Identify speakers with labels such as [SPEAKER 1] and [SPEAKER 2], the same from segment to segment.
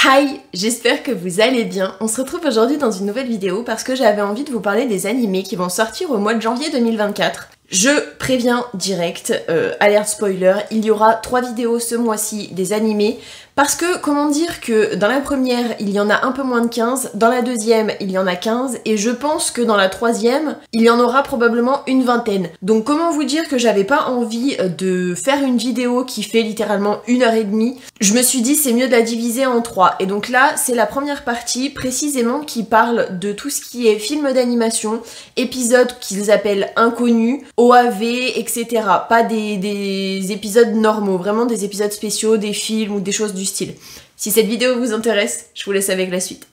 [SPEAKER 1] Hi, j'espère que vous allez bien. On se retrouve aujourd'hui dans une nouvelle vidéo parce que j'avais envie de vous parler des animés qui vont sortir au mois de janvier 2024. Je préviens direct, alerte spoiler, il y aura 3 vidéos ce mois-ci des animés parce que, comment dire que dans la première, il y en a un peu moins de 15, dans la deuxième, il y en a 15, et je pense que dans la troisième, il y en aura probablement une vingtaine. Donc comment vous dire que j'avais pas envie de faire une vidéo qui fait littéralement 1h30, je me suis dit c'est mieux de la diviser en 3. Et donc là, c'est la première partie précisément qui parle de tout ce qui est film d'animation, épisodes qu'ils appellent inconnus, OAV, etc. Pas des épisodes normaux, vraiment des épisodes spéciaux, des films ou des choses du style. Si cette vidéo vous intéresse, je vous laisse avec la suite.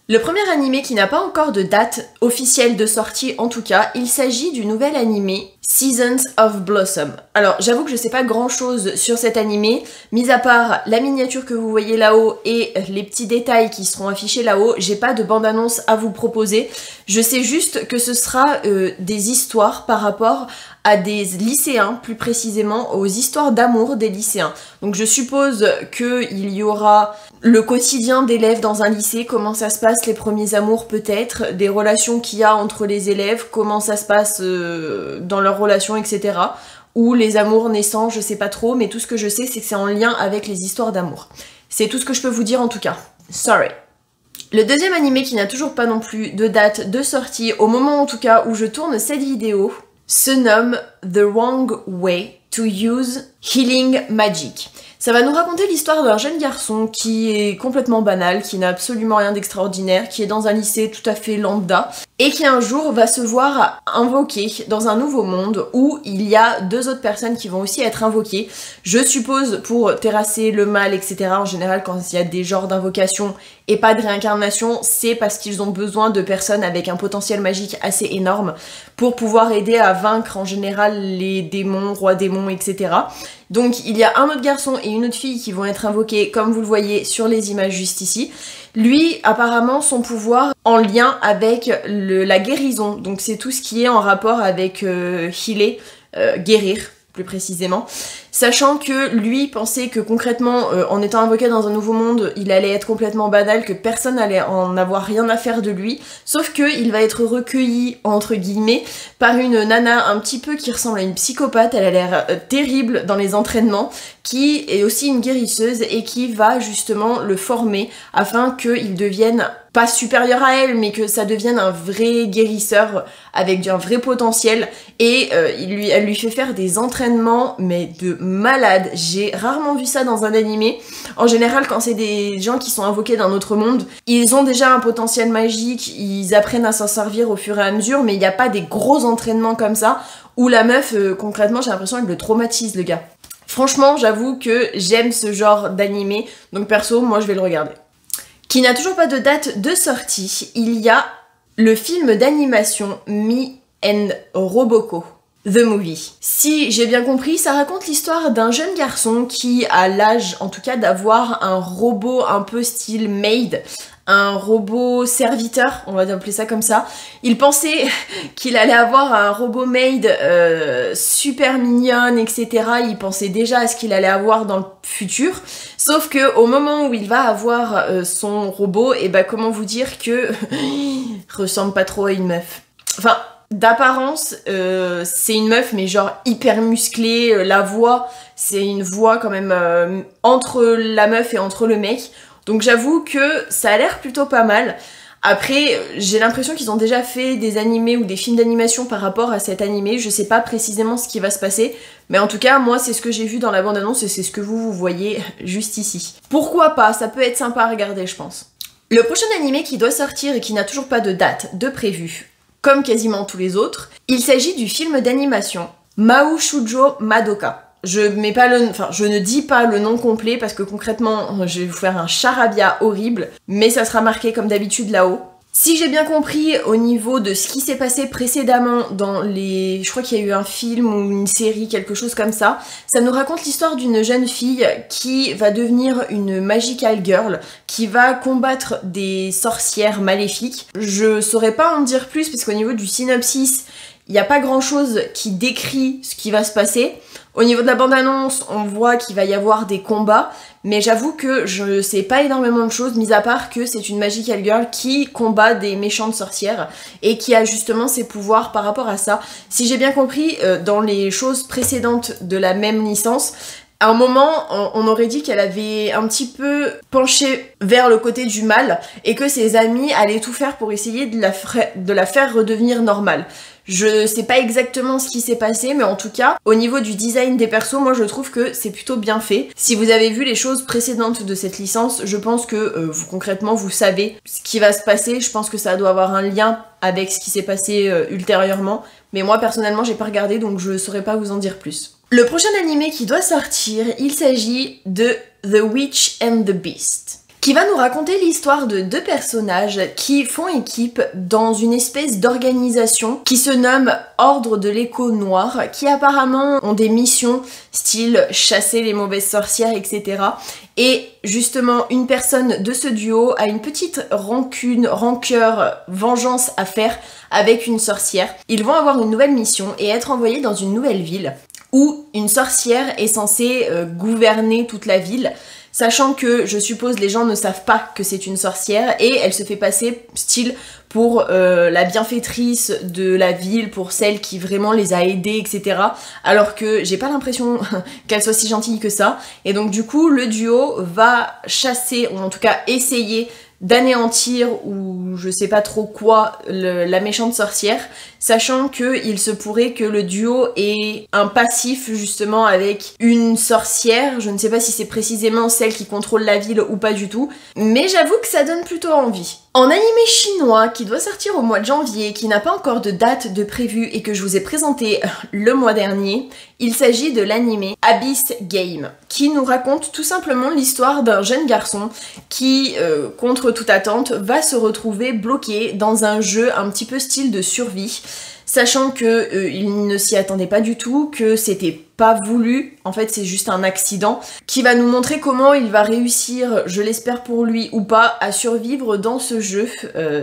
[SPEAKER 1] Le premier animé qui n'a pas encore de date officielle de sortie en tout cas, il s'agit du nouvel animé Seasons of Blossom. Alors j'avoue que je sais pas grand chose sur cet animé, mis à part la miniature que vous voyez là-haut et les petits détails qui seront affichés là-haut, j'ai pas de bande-annonce à vous proposer. Je sais juste que ce sera des histoires par rapport à des lycéens, plus précisément aux histoires d'amour des lycéens. Donc je suppose qu'il y aura le quotidien d'élèves dans un lycée, comment ça se passe, les premiers amours peut-être, des relations qu'il y a entre les élèves, comment ça se passe dans leurs relations, etc. Ou les amours naissants, je sais pas trop, mais tout ce que je sais c'est que c'est en lien avec les histoires d'amour. C'est tout ce que je peux vous dire en tout cas. Sorry. Le deuxième animé qui n'a toujours pas non plus de date de sortie, au moment en tout cas où je tourne cette vidéo, se nomme The Wrong Way to Use Healing Magic. Ça va nous raconter l'histoire d'un jeune garçon qui est complètement banal, qui n'a absolument rien d'extraordinaire, qui est dans un lycée tout à fait lambda, et qui un jour va se voir invoqué dans un nouveau monde où il y a 2 autres personnes qui vont aussi être invoquées. Je suppose pour terrasser le mal, etc. En général, quand il y a des genres d'invocation et pas de réincarnation, c'est parce qu'ils ont besoin de personnes avec un potentiel magique assez énorme pour pouvoir aider à vaincre en général les démons, rois démons, etc. Donc il y a un autre garçon et une autre fille qui vont être invoqués comme vous le voyez sur les images juste ici. Lui, apparemment, son pouvoir en lien avec la guérison. Donc c'est tout ce qui est en rapport avec healer, guérir plus précisément. Sachant que lui pensait que concrètement, en étant invoqué dans un nouveau monde, il allait être complètement banal, que personne allait en avoir rien à faire de lui. Sauf que il va être recueilli, entre guillemets, par une nana un petit peu qui ressemble à une psychopathe. Elle a l'air terrible dans les entraînements, qui est aussi une guérisseuse et qui va justement le former afin qu'il devienne pas supérieur à elle, mais que ça devienne un vrai guérisseur avec un vrai potentiel. Et elle lui fait faire des entraînements, mais de malade. J'ai rarement vu ça dans un animé. En général, quand c'est des gens qui sont invoqués d'un autre monde, ils ont déjà un potentiel magique, ils apprennent à s'en servir au fur et à mesure, mais il n'y a pas des gros entraînements comme ça, où la meuf, concrètement, j'ai l'impression qu'elle le traumatise, le gars. Franchement, j'avoue que j'aime ce genre d'animé, donc perso, moi je vais le regarder. Qui n'a toujours pas de date de sortie, il y a le film d'animation Me and Roboko, The Movie. Si j'ai bien compris, ça raconte l'histoire d'un jeune garçon qui a l'âge, en tout cas, d'avoir un robot un peu style maid, un robot serviteur, on va appeler ça comme ça. Il pensait qu'il allait avoir un robot maid super mignonne, etc. Il pensait déjà à ce qu'il allait avoir dans le futur. Sauf que au moment où il va avoir son robot, et bah comment vous dire que il ressemble pas trop à une meuf. Enfin, d'apparence, c'est une meuf, mais genre hyper musclée. La voix, c'est une voix quand même entre la meuf et entre le mec. Donc j'avoue que ça a l'air plutôt pas mal. Après, j'ai l'impression qu'ils ont déjà fait des animés ou des films d'animation par rapport à cet animé. Je sais pas précisément ce qui va se passer, mais en tout cas, moi, c'est ce que j'ai vu dans la bande-annonce et c'est ce que vous voyez juste ici. Pourquoi pas? Ça peut être sympa à regarder, je pense. Le prochain animé qui doit sortir et qui n'a toujours pas de date de prévu, comme quasiment tous les autres, il s'agit du film d'animation Mao Shujo Madoka. Je ne dis pas le nom complet parce que concrètement, je vais vous faire un charabia horrible, mais ça sera marqué comme d'habitude là-haut. Si j'ai bien compris, au niveau de ce qui s'est passé précédemment dans les... Je crois qu'il y a eu un film ou une série, quelque chose comme ça. Ça nous raconte l'histoire d'une jeune fille qui va devenir une magical girl, qui va combattre des sorcières maléfiques. Je saurais pas en dire plus, parce qu'au niveau du synopsis, il n'y a pas grand chose qui décrit ce qui va se passer. Au niveau de la bande-annonce, on voit qu'il va y avoir des combats, mais j'avoue que je sais pas énormément de choses, mis à part que c'est une magical girl qui combat des méchantes sorcières et qui a justement ses pouvoirs par rapport à ça. Si j'ai bien compris, dans les choses précédentes de la même licence, à un moment, on aurait dit qu'elle avait un petit peu penché vers le côté du mal et que ses amis allaient tout faire pour essayer de la faire redevenir normale. Je sais pas exactement ce qui s'est passé, mais en tout cas, au niveau du design des persos, moi je trouve que c'est plutôt bien fait. Si vous avez vu les choses précédentes de cette licence, je pense que concrètement vous savez ce qui va se passer. Je pense que ça doit avoir un lien avec ce qui s'est passé ultérieurement. Mais moi personnellement j'ai pas regardé, donc je saurais pas vous en dire plus. Le prochain animé qui doit sortir, il s'agit de The Witch and the Beast, qui va nous raconter l'histoire de deux personnages qui font équipe dans une espèce d'organisation qui se nomme Ordre de l'Écho Noir, qui apparemment ont des missions style chasser les mauvaises sorcières, etc. Et justement, une personne de ce duo a une petite rancœur, vengeance à faire avec une sorcière. Ils vont avoir une nouvelle mission et être envoyés dans une nouvelle ville où une sorcière est censée gouverner toute la ville. Sachant que, je suppose, les gens ne savent pas que c'est une sorcière et elle se fait passer, style, pour la bienfaitrice de la ville, pour celle qui vraiment les a aidés, etc. Alors que j'ai pas l'impression qu'elle soit si gentille que ça. Et donc du coup, le duo va chasser, ou en tout cas essayer d'anéantir ou je sais pas trop quoi la méchante sorcière, sachant que il se pourrait que le duo ait un passif justement avec une sorcière. Je ne sais pas si c'est précisément celle qui contrôle la ville ou pas du tout, mais j'avoue que ça donne plutôt envie. En animé chinois qui doit sortir au mois de janvier, qui n'a pas encore de date de prévue et que je vous ai présenté le mois dernier, il s'agit de l'animé Abyss Game, qui nous raconte tout simplement l'histoire d'un jeune garçon qui, contre toute attente, va se retrouver bloqué dans un jeu un petit peu style de survie, sachant que il ne s'y attendait pas du tout, que c'était pas voulu, en fait c'est juste un accident, qui va nous montrer comment il va réussir, je l'espère pour lui ou pas, à survivre dans ce jeu,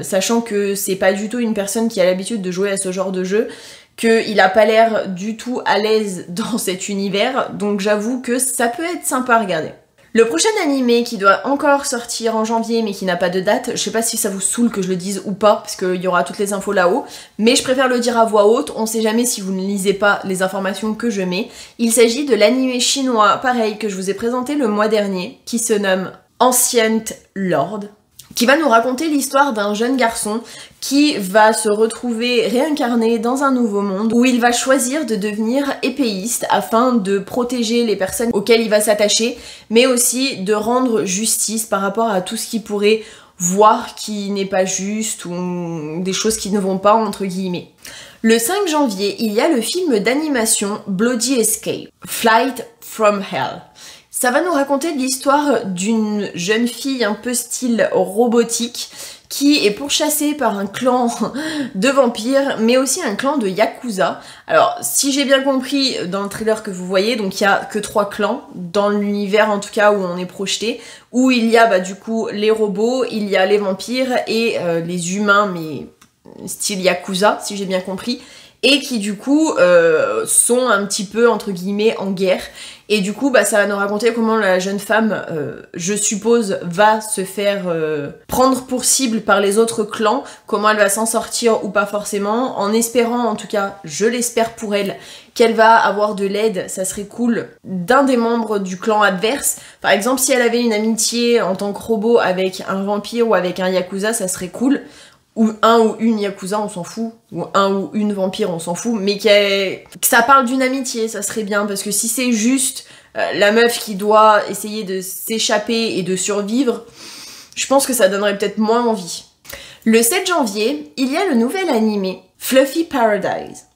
[SPEAKER 1] sachant que c'est pas du tout une personne qui a l'habitude de jouer à ce genre de jeu, qu'il a pas l'air du tout à l'aise dans cet univers, donc j'avoue que ça peut être sympa à regarder. Le prochain animé qui doit encore sortir en janvier mais qui n'a pas de date, je sais pas si ça vous saoule que je le dise ou pas, parce qu'il y aura toutes les infos là-haut, mais je préfère le dire à voix haute, on sait jamais si vous ne lisez pas les informations que je mets. Il s'agit de l'animé chinois, pareil, que je vous ai présenté le mois dernier, qui se nomme Ancient Lord, qui va nous raconter l'histoire d'un jeune garçon qui va se retrouver réincarné dans un nouveau monde où il va choisir de devenir épéiste afin de protéger les personnes auxquelles il va s'attacher, mais aussi de rendre justice par rapport à tout ce qu'il pourrait voir qui n'est pas juste ou des choses qui ne vont pas entre guillemets. Le 5 janvier, il y a le film d'animation Bloody Escape, Flight from Hell. Ça va nous raconter l'histoire d'une jeune fille un peu style robotique qui est pourchassée par un clan de vampires, mais aussi un clan de yakuza. Alors, si j'ai bien compris dans le trailer que vous voyez, donc il y a que 3 clans, dans l'univers en tout cas où on est projeté, où il y a du coup les robots, il y a les vampires et les humains, mais style yakuza, si j'ai bien compris, et qui du coup sont un petit peu entre guillemets en guerre. Et du coup, ça va nous raconter comment la jeune femme, je suppose, va se faire prendre pour cible par les autres clans, comment elle va s'en sortir ou pas forcément, en espérant, en tout cas, je l'espère pour elle, qu'elle va avoir de l'aide, ça serait cool, d'un des membres du clan adverse. Par exemple, si elle avait une amitié en tant que robot avec un vampire ou avec un yakuza, ça serait cool. Ou un ou une yakuza, on s'en fout, ou un ou une vampire, on s'en fout, mais que ça parle d'une amitié, ça serait bien, parce que si c'est juste la meuf qui doit essayer de s'échapper et de survivre, je pense que ça donnerait peut-être moins envie. Le 7 janvier, il y a le nouvel animé Fluffy Paradise,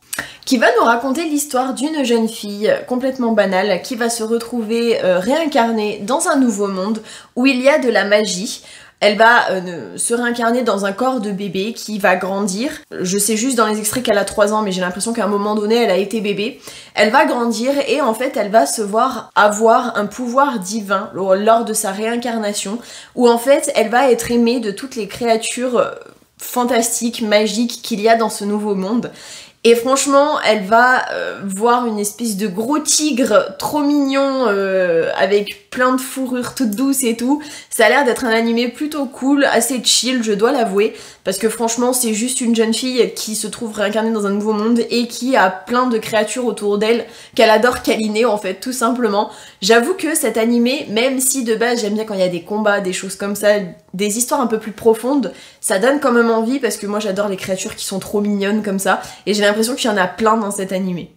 [SPEAKER 1] qui va nous raconter l'histoire d'une jeune fille complètement banale qui va se retrouver réincarnée dans un nouveau monde où il y a de la magie. Elle va se réincarner dans un corps de bébé qui va grandir. Je sais juste dans les extraits qu'elle a 3 ans, mais j'ai l'impression qu'à un moment donné, elle a été bébé. Elle va grandir et en fait, elle va se voir avoir un pouvoir divin lors de sa réincarnation, où en fait, elle va être aimée de toutes les créatures fantastiques, magiques qu'il y a dans ce nouveau monde. Et franchement, elle va voir une espèce de gros tigre trop mignon avec plein de fourrure toute douce et tout. Ça a l'air d'être un animé plutôt cool, assez chill, je dois l'avouer. Parce que franchement, c'est juste une jeune fille qui se trouve réincarnée dans un nouveau monde et qui a plein de créatures autour d'elle qu'elle adore câliner en fait, tout simplement. J'avoue que cet animé, même si de base j'aime bien quand il y a des combats, des choses comme ça, des histoires un peu plus profondes, ça donne quand même envie parce que moi j'adore les créatures qui sont trop mignonnes comme ça. Et j'ai l'impression qu'il y en a plein dans cet animé.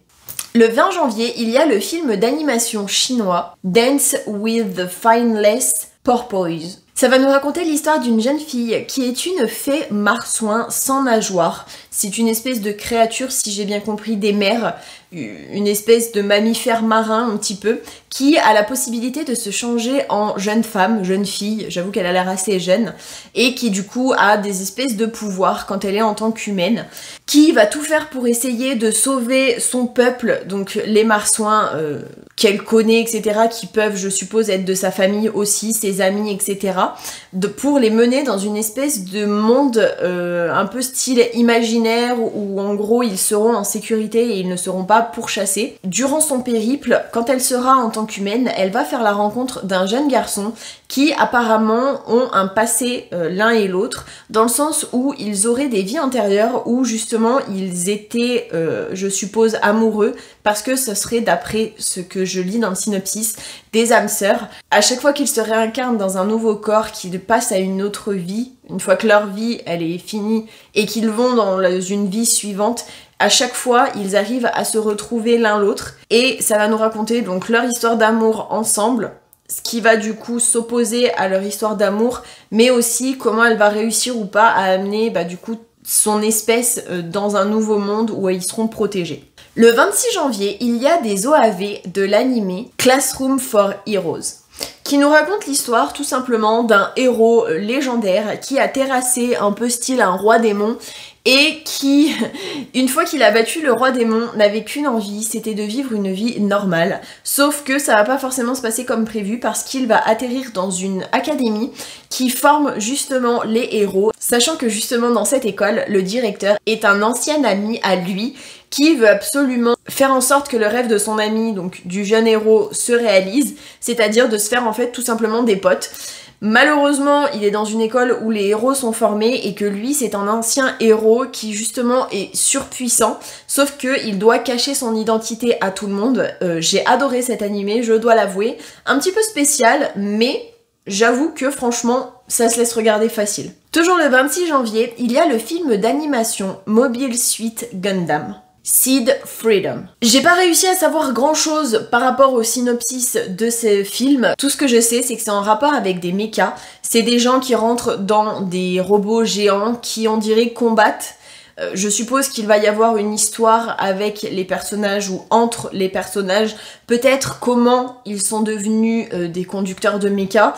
[SPEAKER 1] Le 20 janvier, il y a le film d'animation chinois Dance with the Fineless Porpoise. Ça va nous raconter l'histoire d'une jeune fille qui est une fée marsouin sans nageoire. C'est une espèce de créature, si j'ai bien compris, des mers, une espèce de mammifère marin un petit peu, qui a la possibilité de se changer en jeune femme, jeune fille, j'avoue qu'elle a l'air assez jeune, et qui du coup a des espèces de pouvoirs quand elle est en tant qu'humaine, qui va tout faire pour essayer de sauver son peuple, donc les marsouins qu'elle connaît, etc., qui peuvent, je suppose, être de sa famille aussi, ses amis, etc., pour les mener dans une espèce de monde un peu style imaginaire, où en gros ils seront en sécurité et ils ne seront pas pourchassés. Durant son périple, quand elle sera en tant qu'humaine, elle va faire la rencontre d'un jeune garçon qui apparemment ont un passé l'un et l'autre, dans le sens où ils auraient des vies antérieures où justement ils étaient, je suppose, amoureux, parce que ce serait, d'après ce que je lis dans le synopsis, des âmes sœurs. À chaque fois qu'ils se réincarnent dans un nouveau corps, qu'ils passent à une autre vie, une fois que leur vie elle est finie et qu'ils vont dans une vie suivante, à chaque fois ils arrivent à se retrouver l'un l'autre, et ça va nous raconter donc leur histoire d'amour ensemble, ce qui va du coup s'opposer à leur histoire d'amour, mais aussi comment elle va réussir ou pas à amener du coup son espèce dans un nouveau monde où ils seront protégés. Le 26 janvier, il y a des OAV de l'anime Classroom for Heroes, qui nous raconte l'histoire tout simplement d'un héros légendaire qui a terrassé un peu style un roi démon, et qui, une fois qu'il a battu le roi démon, n'avait qu'une envie, c'était de vivre une vie normale. Sauf que ça va pas forcément se passer comme prévu, parce qu'il va atterrir dans une académie qui forme justement les héros, sachant que justement dans cette école, le directeur est un ancien ami à lui qui veut absolument faire en sorte que le rêve de son ami, donc du jeune héros, se réalise, c'est-à-dire de se faire en fait tout simplement des potes. Malheureusement, il est dans une école où les héros sont formés et que lui, c'est un ancien héros qui justement est surpuissant, sauf qu'il doit cacher son identité à tout le monde. J'ai adoré cet animé, je dois l'avouer. Un petit peu spécial, mais j'avoue que franchement, ça se laisse regarder facile. Toujours le 26 janvier, il y a le film d'animation Mobile Suit Gundam. Seed Freedom. J'ai pas réussi à savoir grand chose par rapport au synopsis de ce film. Tout ce que je sais, c'est que c'est en rapport avec des mechas. C'est des gens qui rentrent dans des robots géants qui, on dirait, combattent. Je suppose qu'il va y avoir une histoire avec les personnages ou entre les personnages. Peut-être comment ils sont devenus des conducteurs de mechas.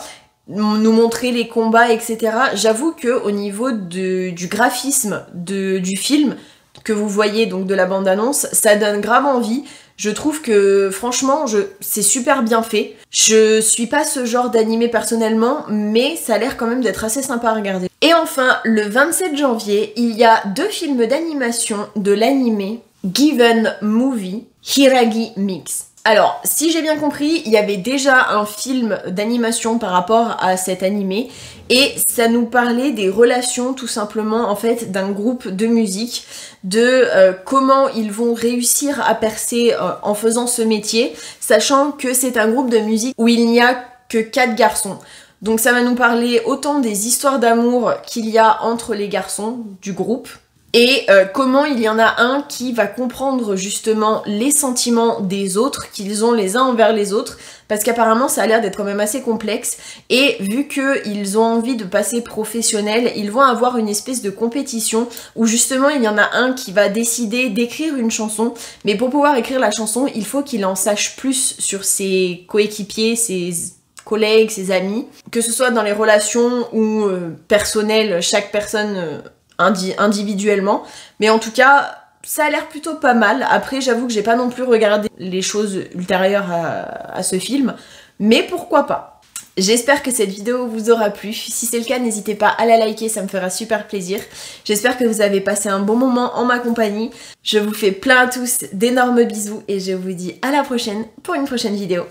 [SPEAKER 1] Nous montrer les combats, etc. J'avoue que au niveau du graphisme du film, que vous voyez donc de la bande-annonce, ça donne grave envie. Je trouve que franchement, c'est super bien fait. Je suis pas ce genre d'animé personnellement, mais ça a l'air quand même d'être assez sympa à regarder. Et enfin, le 27 janvier, il y a 2 films d'animation de l'animé Given Movie Hiragi Mix. Alors, si j'ai bien compris, il y avait déjà un film d'animation par rapport à cet animé, et ça nous parlait des relations tout simplement en fait d'un groupe de musique, de comment ils vont réussir à percer en faisant ce métier, sachant que c'est un groupe de musique où il n'y a que 4 garçons. Donc ça va nous parler autant des histoires d'amour qu'il y a entre les garçons du groupe, et comment il y en a un qui va comprendre justement les sentiments des autres qu'ils ont les uns envers les autres, parce qu'apparemment ça a l'air d'être quand même assez complexe, et vu qu'ils ont envie de passer professionnel, ils vont avoir une espèce de compétition où justement il y en a un qui va décider d'écrire une chanson, mais pour pouvoir écrire la chanson, il faut qu'il en sache plus sur ses coéquipiers, ses collègues, ses amis, que ce soit dans les relations ou personnelles, chaque personne individuellement. Mais en tout cas, ça a l'air plutôt pas mal. Après, j'avoue que j'ai pas non plus regardé les choses ultérieures à ce film, mais pourquoi pas. J'espère que cette vidéo vous aura plu. Si c'est le cas, n'hésitez pas à la liker, ça me fera super plaisir. J'espère que vous avez passé un bon moment en ma compagnie. Je vous fais plein à tous d'énormes bisous et je vous dis à la prochaine pour une prochaine vidéo.